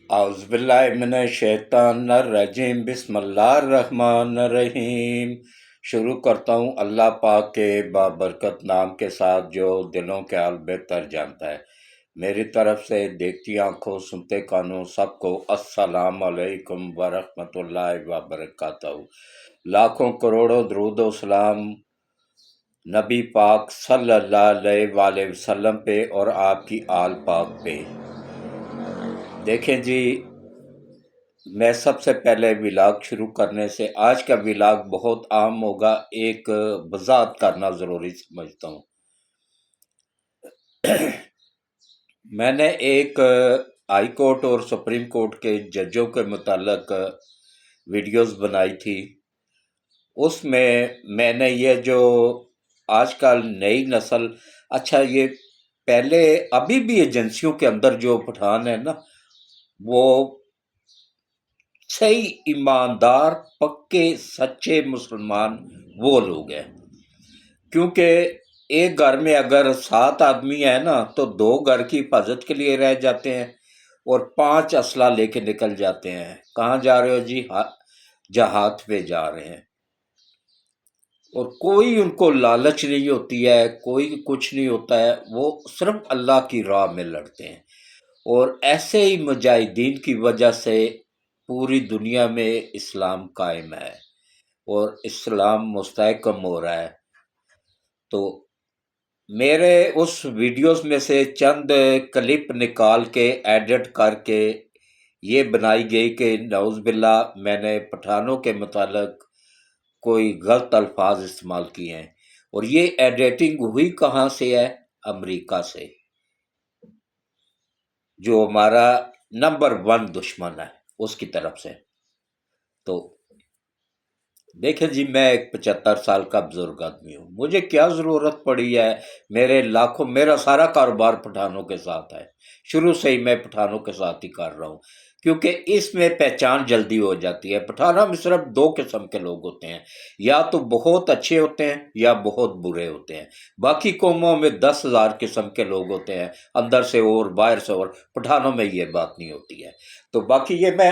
اعوذ باللہ من الشیطان الرجیم، بسم اللہ الرحمن الرحیم۔ شروع کرتا ہوں اللہ پاک کے بابرکت نام کے ساتھ جو دلوں کے حال بہتر جانتا ہے۔ میری طرف سے دیکھتی آنکھوں سنتے کانوں سب کو السلام علیکم ورحمۃ اللہ وبرکاتہ۔ لاکھوں کروڑوں درود و سلام نبی پاک صلی اللہ علیہ وآلہ وسلم پہ اور آپ کی آل پاک پہ۔ دیکھیں جی، میں سب سے پہلے ولاگ شروع کرنے سے آج کا ولاگ بہت عام ہوگا، ایک وضاحت کرنا ضروری سمجھتا ہوں۔ میں نے ایک ہائی کورٹ اور سپریم کورٹ کے ججوں کے متعلق ویڈیوز بنائی تھی۔ اس میں نے یہ جو آج کل نئی نسل، اچھا یہ پہلے ابھی بھی ایجنسیوں کے اندر جو پٹھان ہے نا، وہ صحیح ایماندار پکے سچے مسلمان وہ لوگ ہیں، کیونکہ ایک گھر میں اگر 7 آدمی ہیں نا تو 2 گھر کی حفاظت کے لیے رہ جاتے ہیں اور 5 اسلحہ لے کے نکل جاتے ہیں۔ کہاں جا رہے ہو جی؟ جہاد پہ جا رہے ہیں، اور کوئی ان کو لالچ نہیں ہوتی ہے، کوئی کچھ نہیں ہوتا ہے، وہ صرف اللہ کی راہ میں لڑتے ہیں۔ اور ایسے ہی مجاہدین کی وجہ سے پوری دنیا میں اسلام قائم ہے اور اسلام مستحکم ہو رہا ہے۔ تو میرے اس ویڈیوز میں سے چند کلپ نکال کے ایڈٹ کر کے یہ بنائی گئی کہ نعوذ باللہ میں نے پٹھانوں کے متعلق کوئی غلط الفاظ استعمال کیے ہیں، اور یہ ایڈیٹنگ ہوئی کہاں سے ہے؟ امریکہ سے، جو ہمارا نمبر 1 دشمن ہے، اس کی طرف سے۔ تو دیکھیں جی، میں ایک 75 سال کا بزرگ آدمی ہوں، مجھے کیا ضرورت پڑی ہے؟ میرا سارا کاروبار پٹھانوں کے ساتھ ہے، شروع سے ہی میں پٹھانوں کے ساتھ ہی کر رہا ہوں، کیونکہ اس میں پہچان جلدی ہو جاتی ہے۔ پٹھانوں میں صرف 2 قسم کے لوگ ہوتے ہیں، یا تو بہت اچھے ہوتے ہیں یا بہت برے ہوتے ہیں۔ باقی قوموں میں 10,000 قسم کے لوگ ہوتے ہیں، اندر سے اور باہر سے اور، پٹھانوں میں یہ بات نہیں ہوتی ہے۔ تو باقی یہ میں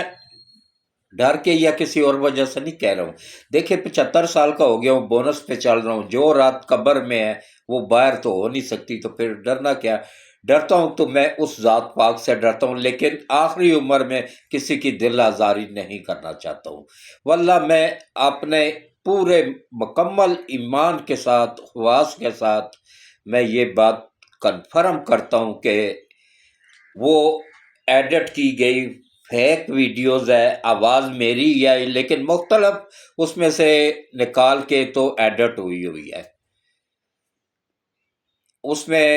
ڈر کے یا کسی اور وجہ سے نہیں کہہ رہا ہوں۔ دیکھیں 75 سال کا ہو گیا ہوں، بونس پہ چل رہا ہوں، جو رات قبر میں ہے وہ باہر تو ہو نہیں سکتی، تو پھر ڈرنا کیا؟ ڈرتا ہوں تو میں اس ذات پاک سے ڈرتا ہوں، لیکن آخری عمر میں کسی کی دل آزاری نہیں کرنا چاہتا ہوں۔ واللہ میں اپنے پورے مکمل ایمان کے ساتھ، خواص کے ساتھ میں یہ بات کنفرم کرتا ہوں کہ وہ ایڈٹ کی گئی فیک ویڈیوز ہے، آواز میری ہے لیکن مختلف اس میں سے نکال کے تو ایڈٹ ہوئی ہے۔ اس میں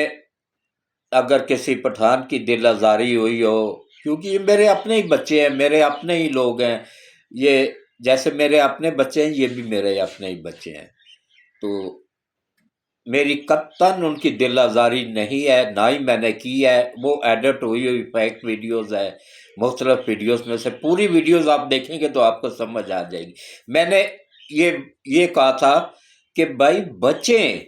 اگر کسی پٹھان کی دل آزاری ہوئی ہو، کیونکہ یہ میرے اپنے ہی بچے ہیں، میرے اپنے ہی لوگ ہیں، یہ جیسے میرے اپنے بچے ہیں، یہ بھی میرے اپنے ہی بچے ہیں، تو میری قطعاً ان کی دل آزاری نہیں ہے، نہ ہی میں نے کی ہے۔ وہ ایڈٹ ہوئی فیک ویڈیوز ہے، مختلف ویڈیوز میں سے پوری ویڈیوز آپ دیکھیں گے تو آپ کو سمجھ آ جائے گی۔ میں نے یہ کہا تھا کہ بھائی بچیں،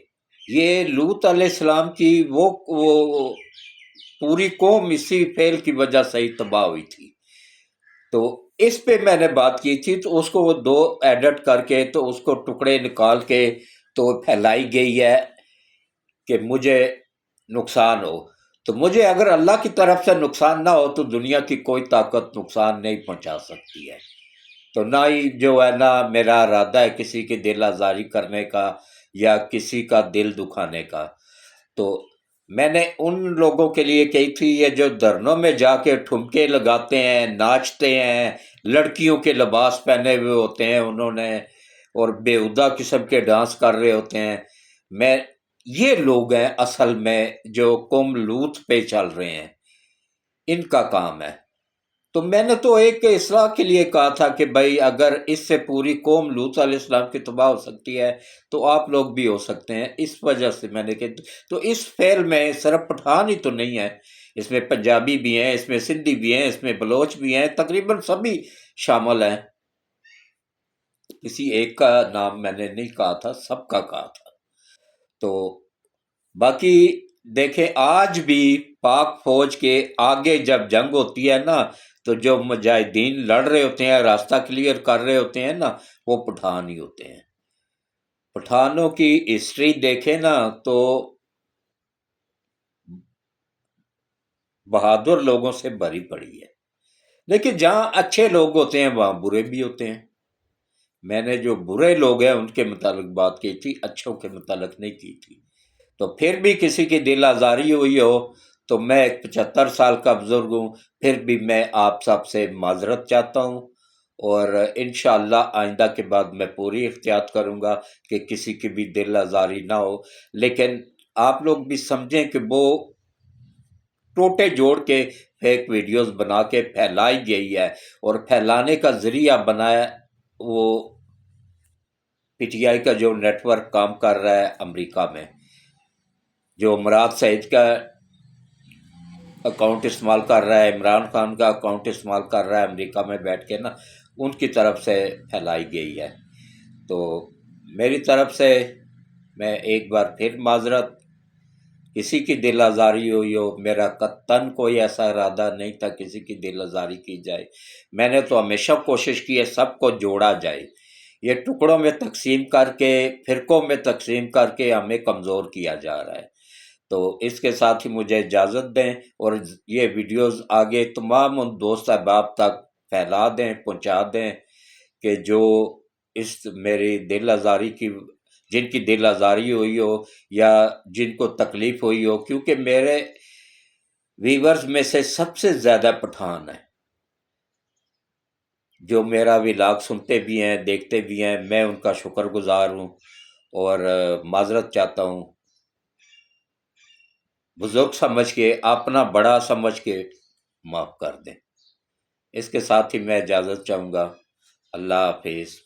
یہ لوط علیہ السلام کی وہ پوری قوم اسی فعل کی وجہ سے ہی تباہ ہوئی تھی۔ تو اس پہ میں نے بات کی تھی، تو اس کو وہ 2 ایڈٹ کر کے تو اس کو ٹکڑے نکال کے تو پھیلائی گئی ہے کہ مجھے نقصان ہو۔ تو مجھے اگر اللہ کی طرف سے نقصان نہ ہو تو دنیا کی کوئی طاقت نقصان نہیں پہنچا سکتی ہے۔ تو نہ ہی جو ہے نا میرا ارادہ ہے کسی کی دل آزاری کرنے کا یا کسی کا دل دکھانے کا۔ تو میں نے ان لوگوں کے لیے کہی تھی، یہ جو دھرنوں میں جا کے ٹھمکے لگاتے ہیں، ناچتے ہیں، لڑکیوں کے لباس پہنے ہوئے ہوتے ہیں انہوں نے، اور بےہودہ قسم کے ڈانس کر رہے ہوتے ہیں، یہ لوگ ہیں اصل میں جو قوم لوط پہ چل رہے ہیں، ان کا کام ہے۔ تو میں نے تو ایک اصلاح کے لیے کہا تھا کہ بھائی اگر اس سے پوری قوم لوط علیہ السلام کی تباہ ہو سکتی ہے تو آپ لوگ بھی ہو سکتے ہیں، اس وجہ سے میں نے کہا۔ تو اس فعل میں صرف پٹھان ہی تو نہیں ہے، اس میں پنجابی بھی ہیں، اس میں سندھی بھی ہیں، اس میں بلوچ بھی ہیں، تقریباً سبھی شامل ہیں۔ کسی ایک کا نام میں نے نہیں کہا تھا، سب کا کہا تھا۔ تو باقی دیکھیں، آج بھی پاک فوج کے آگے جب جنگ ہوتی ہے نا تو جو مجاہدین لڑ رہے ہوتے ہیں، راستہ کلیئر کر رہے ہوتے ہیں نا، وہ پٹھان ہی ہوتے ہیں۔ پٹھانوں کی ہسٹری دیکھیں نا تو بہادر لوگوں سے بھری پڑی ہے، لیکن جہاں اچھے لوگ ہوتے ہیں وہاں برے بھی ہوتے ہیں۔ میں نے جو برے لوگ ہیں ان کے متعلق بات کی تھی، اچھوں کے متعلق نہیں کی تھی۔ تو پھر بھی کسی کی دل آزاری ہوئی ہو تو میں 75 سال کا بزرگ ہوں، پھر بھی میں آپ سب سے معذرت چاہتا ہوں، اور انشاءاللہ آئندہ کے بعد میں پوری احتیاط کروں گا کہ کسی کی بھی دل آزاری نہ ہو۔ لیکن آپ لوگ بھی سمجھیں کہ وہ ٹوٹے جوڑ کے فیک ویڈیوز بنا کے پھیلائی گئی ہے، اور پھیلانے کا ذریعہ بنایا وہ پی ٹی آئی کا جو نیٹ ورک کام کر رہا ہے امریکہ میں، جو مراد سعید کا اکاؤنٹ استعمال کر رہا ہے، عمران خان کا اکاؤنٹ استعمال کر رہا ہے امریکہ میں بیٹھ کے نا، ان کی طرف سے پھیلائی گئی ہے۔ تو میری طرف سے میں ایک بار پھر معذرت، کسی کی دل آزاری ہوئی ہو، میرا قطعاً کوئی ایسا ارادہ نہیں تھا کسی کی دل آزاری کی جائے۔ میں نے تو ہمیشہ کوشش کی ہے سب کو جوڑا جائے، یہ ٹکڑوں میں تقسیم کر کے، فرقوں میں تقسیم کر کے ہمیں کمزور کیا جا رہا ہے۔ تو اس کے ساتھ ہی مجھے اجازت دیں، اور یہ ویڈیوز آگے تمام ان دوست احباب تک پھیلا دیں، پہنچا دیں کہ جو اس میری دل آزاری کی، جن کی دل آزاری ہوئی ہو یا جن کو تکلیف ہوئی ہو، کیونکہ میرے ویورز میں سے سب سے زیادہ پٹھان ہیں جو میرا ولاگ سنتے بھی ہیں، دیکھتے بھی ہیں، میں ان کا شکر گزار ہوں، اور معذرت چاہتا ہوں، بزرگ سمجھ کے، اپنا بڑا سمجھ کے معاف کر دیں۔ اس کے ساتھ ہی میں اجازت چاہوں گا۔ اللہ حافظ۔